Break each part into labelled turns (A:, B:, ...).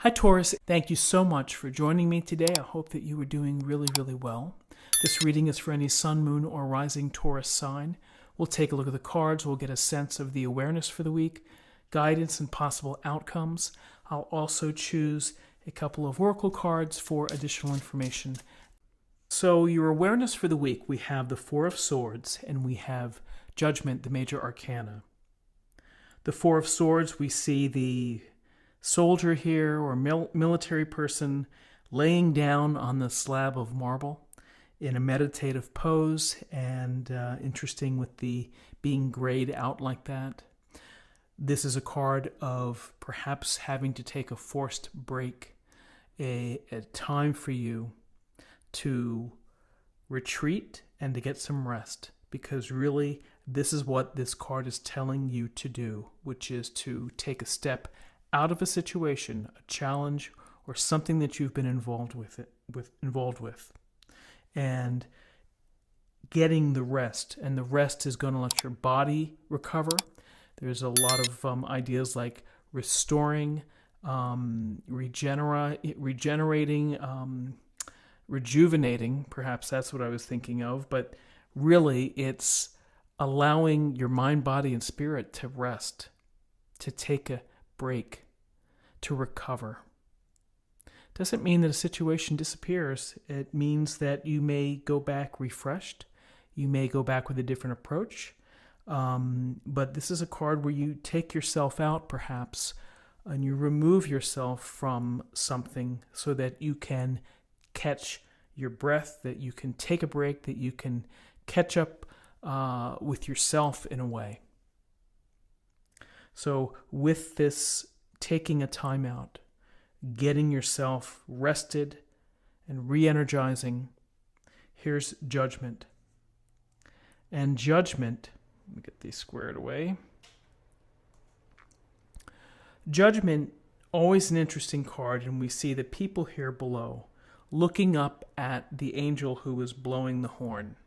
A: Hi Taurus, thank you so much for joining me today. I hope that you are doing really well. This reading is for any sun, moon, or rising Taurus sign. We'll take a look at the cards, we'll get a sense of the awareness for the week, guidance and possible outcomes. I'll also choose a couple of oracle cards for additional information. So your awareness for the week, we have the Four of Swords and we have Judgment, the major arcana. The Four of Swords, we see the soldier here or military person laying down on the slab of marble in a meditative pose, and interesting with the being grayed out like that. This is a card of perhaps having to take a forced break, a time for you to retreat and to get some rest, because really this is what this card is telling you to do, which is to take a step out of a situation, a challenge, or something that you've been involved with, and getting the rest. And the rest is going to let your body recover. There's a lot of ideas like restoring, regenerating, rejuvenating. Perhaps that's what I was thinking of. But really, it's allowing your mind, body, and spirit to rest, to take a break, to recover. Doesn't mean that a situation disappears. It means that you may go back refreshed. You may go back with a different approach. But this is a card where you take yourself out, perhaps, and you remove yourself from something so that you can catch your breath, that you can take a break, that you can catch up with yourself in a way. So with this taking a time out, getting yourself rested and re-energizing, here's Judgment. And Judgment, let me get these squared away. Judgment, always an interesting card, and we see the people here below looking up at the angel who is blowing the horn.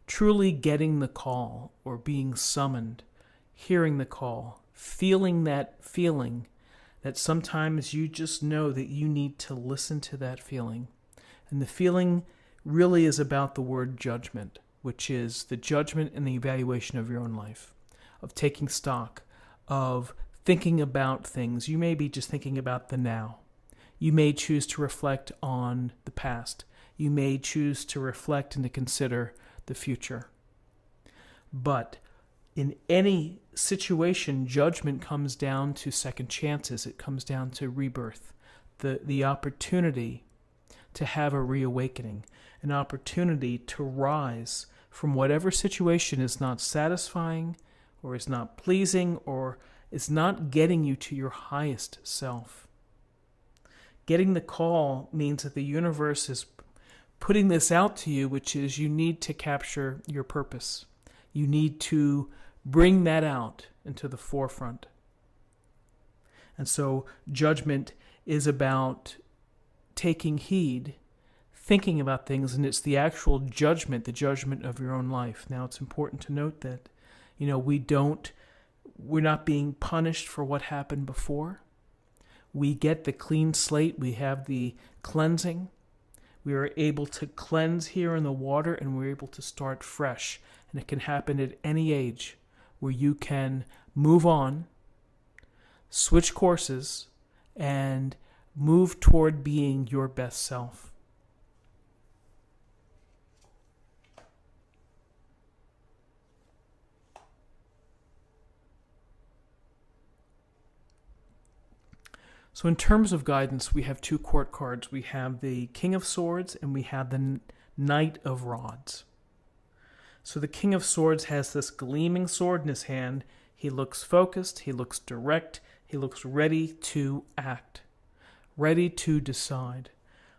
A: Truly getting the call or being summoned, hearing the call, feeling that feeling that sometimes you just know that you need to listen to that feeling. And the feeling really is about the word judgment, which is the judgment and the evaluation of your own life, of taking stock, of thinking about things. You may be just thinking about the now. You may choose to reflect on the past. You may choose to reflect and to consider the future. But in any situation, judgment comes down to second chances. It comes down to rebirth, the opportunity to have a reawakening, an opportunity to rise from whatever situation is not satisfying or is not pleasing or is not getting you to your highest self. Getting the call means that the universe is putting this out to you, which is you need to capture your purpose. You need to bring that out into the forefront. And so judgment is about taking heed, thinking about things, and it's the actual judgment, the judgment of your own life. Now, it's important to note that, we're not being punished for what happened before. We get the clean slate. We have the cleansing. We are able to cleanse here in the water, and we're able to start fresh. And it can happen at any age, where you can move on, switch courses, and move toward being your best self. So in terms of guidance, we have two court cards. We have the King of Swords and we have the Knight of Rods. So the King of Swords has this gleaming sword in his hand. He looks focused, he looks direct, he looks ready to act, ready to decide.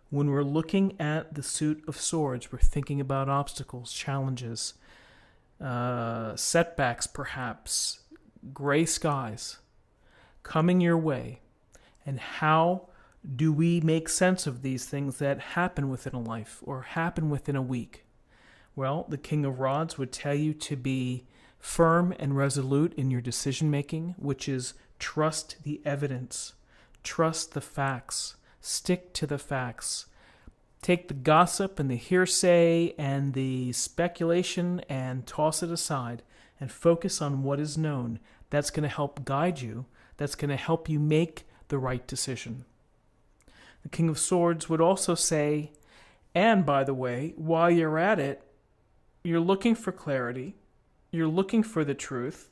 A: When we're looking at the suit of swords, we're thinking about obstacles, challenges, setbacks perhaps, gray skies coming your way. And how do we make sense of these things that happen within a life or happen within a week? Well, the King of Rods would tell you to be firm and resolute in your decision making, which is trust the evidence. Trust the facts. Stick to the facts. Take the gossip and the hearsay and the speculation and toss it aside and focus on what is known. That's going to help guide you. That's going to help you make the right decision. The King of Swords would also say, and by the way, while you're at it, you're looking for clarity. You're looking for the truth.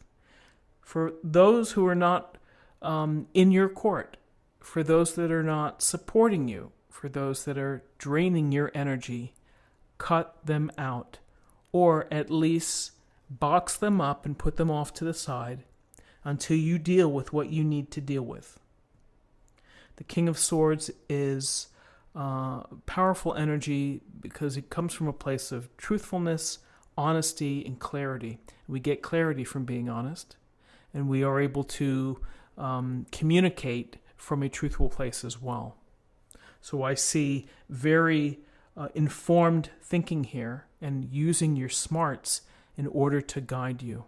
A: For those who are not in your court, for those that are not supporting you, for those that are draining your energy, cut them out, or at least box them up and put them off to the side until you deal with what you need to deal with. The King of Swords is powerful energy because it comes from a place of truthfulness, honesty, and clarity. We get clarity from being honest, and we are able to communicate from a truthful place as well. So I see very informed thinking here and using your smarts in order to guide you.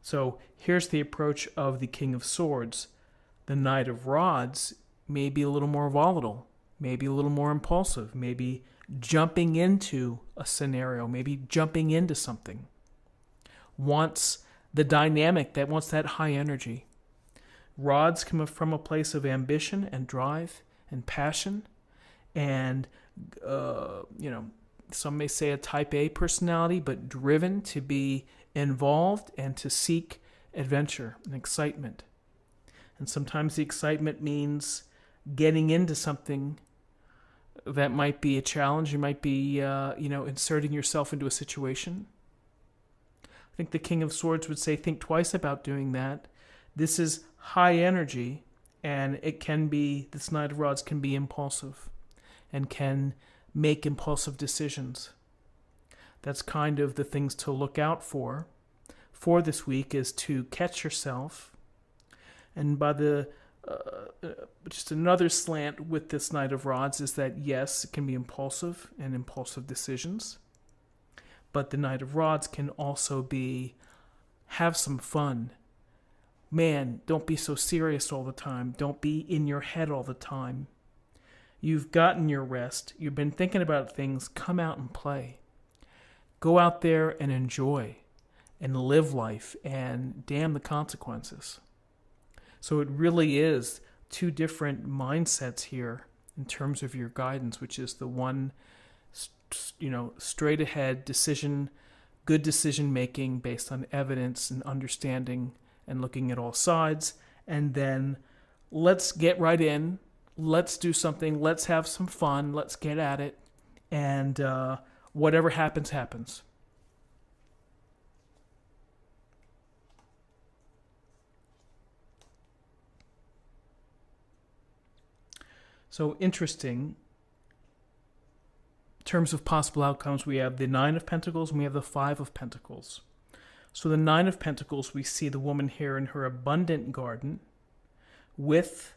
A: So here's the approach of the King of Swords. The Knight of Rods may be a little more volatile, maybe a little more impulsive, maybe jumping into a scenario, maybe jumping into something. Wants the dynamic, that wants that high energy. Rods come from a place of ambition and drive and passion and, some may say a type A personality, but driven to be involved and to seek adventure and excitement. And sometimes the excitement means getting into something that might be a challenge. You might be, inserting yourself into a situation. I think the King of Swords would say, think twice about doing that. This is high energy, and this Knight of Rods can be impulsive and can make impulsive decisions. That's kind of the things to look out for this week, is to catch yourself. And by just another slant with this Knight of Rods is that, yes, it can be impulsive and impulsive decisions, but the Knight of Rods can also have some fun. Man, don't be so serious all the time. Don't be in your head all the time. You've gotten your rest. You've been thinking about things. Come out and play. Go out there and enjoy and live life, and damn the consequences. So it really is two different mindsets here in terms of your guidance, which is the one, straight ahead decision, good decision making based on evidence and understanding and looking at all sides. And then let's get right in. Let's do something. Let's have some fun. Let's get at it. And whatever happens, happens. So interesting. In terms of possible outcomes, we have the Nine of Pentacles and we have the Five of Pentacles. So the Nine of Pentacles, we see the woman here in her abundant garden with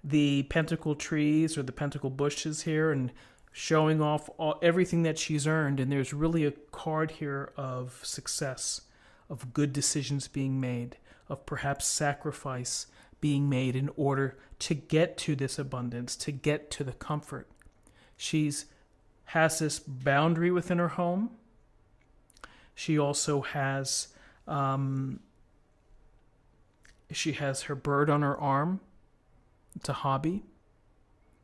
A: the pentacle trees or the pentacle bushes here and showing off everything that she's earned. And there's really a card here of success, of good decisions being made, of perhaps sacrifice being made in order to get to this abundance, to get to the comfort. Has this boundary within her home. She also has her bird on her arm. It's a hobby.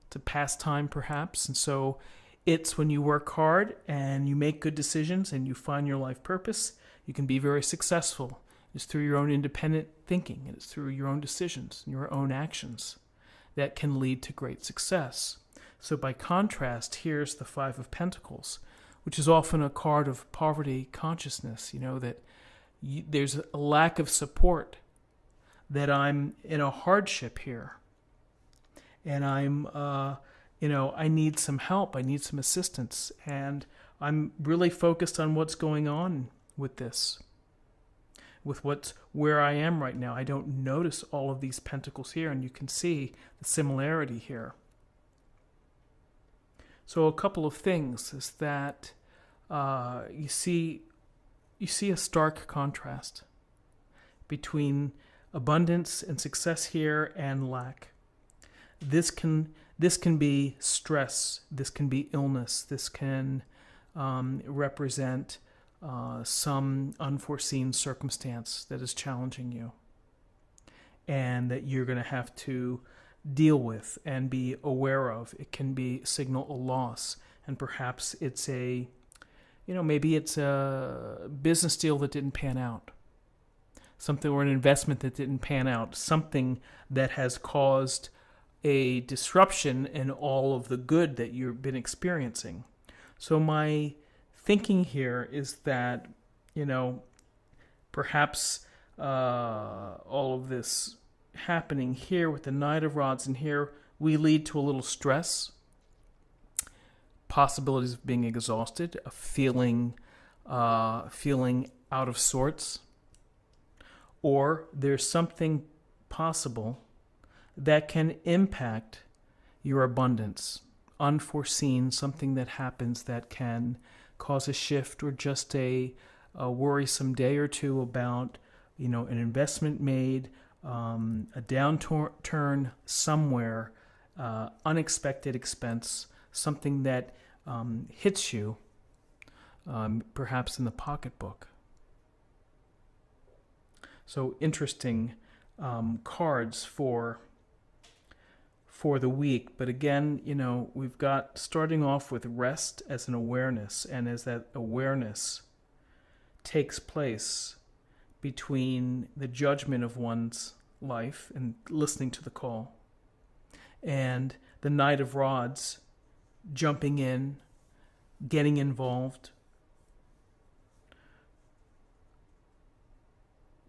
A: It's a pastime, perhaps. And so it's when you work hard and you make good decisions and you find your life purpose, you can be very successful. It's through your own independent thinking, and it's through your own decisions and your own actions that can lead to great success. So by contrast, here's the Five of Pentacles, which is often a card of poverty consciousness, that there's a lack of support, that I'm in a hardship here, and I need some help, I need some assistance, and I'm really focused on what's going on with this, with where I am right now. I don't notice all of these pentacles here, and you can see the similarity here. So a couple of things is that you see a stark contrast between abundance and success here and lack. this can be stress, this can be illness, this can represent some unforeseen circumstance that is challenging you and that you're going to have to deal with and be aware of. It can be signal a loss, and perhaps it's maybe it's a business deal that didn't pan out, something, or an investment that didn't pan out, something that has caused a disruption in all of the good that you've been experiencing. So my thinking here is that, perhaps all of this happening here with the Knight of Rods, and here we lead to a little stress, possibilities of being exhausted, a feeling out of sorts, or there's something possible that can impact your abundance, unforeseen, something that happens that can cause a shift or just a worrisome day or two about, an investment made, a downturn somewhere, unexpected expense, something that hits you, perhaps in the pocketbook. So interesting cards for the week. But again, we've got starting off with rest as an awareness, and as that awareness takes place between the judgment of one's life and listening to the call, and the Knight of Rods jumping in, getting involved,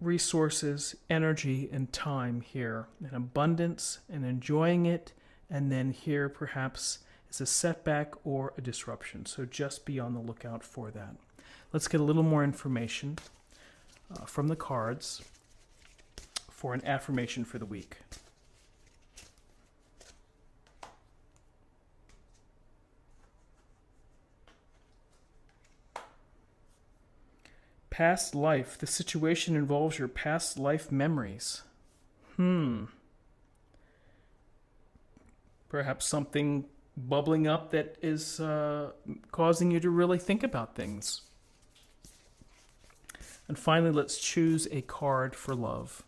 A: resources, energy, and time here, and abundance, and enjoying it, and then here perhaps is a setback or a disruption. So just be on the lookout for that. Let's get a little more information from the cards for an affirmation for the week. Past life. The situation involves your past life memories. Perhaps something bubbling up that is causing you to really think about things. And finally, let's choose a card for love.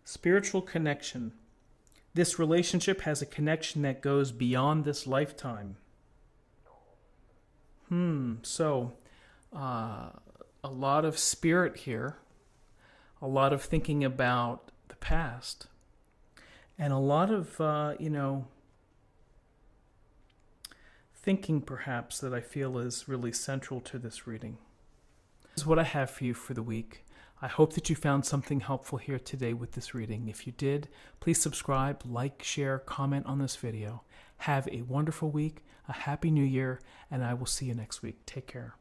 A: Spiritual connection. This relationship has a connection that goes beyond this lifetime. So, a lot of spirit here, a lot of thinking about the past, and a lot of, thinking perhaps that I feel is really central to this reading. This is what I have for you for the week. I hope that you found something helpful here today with this reading. If you did, please subscribe, like, share, comment on this video. Have a wonderful week, a happy new year, and I will see you next week. Take care.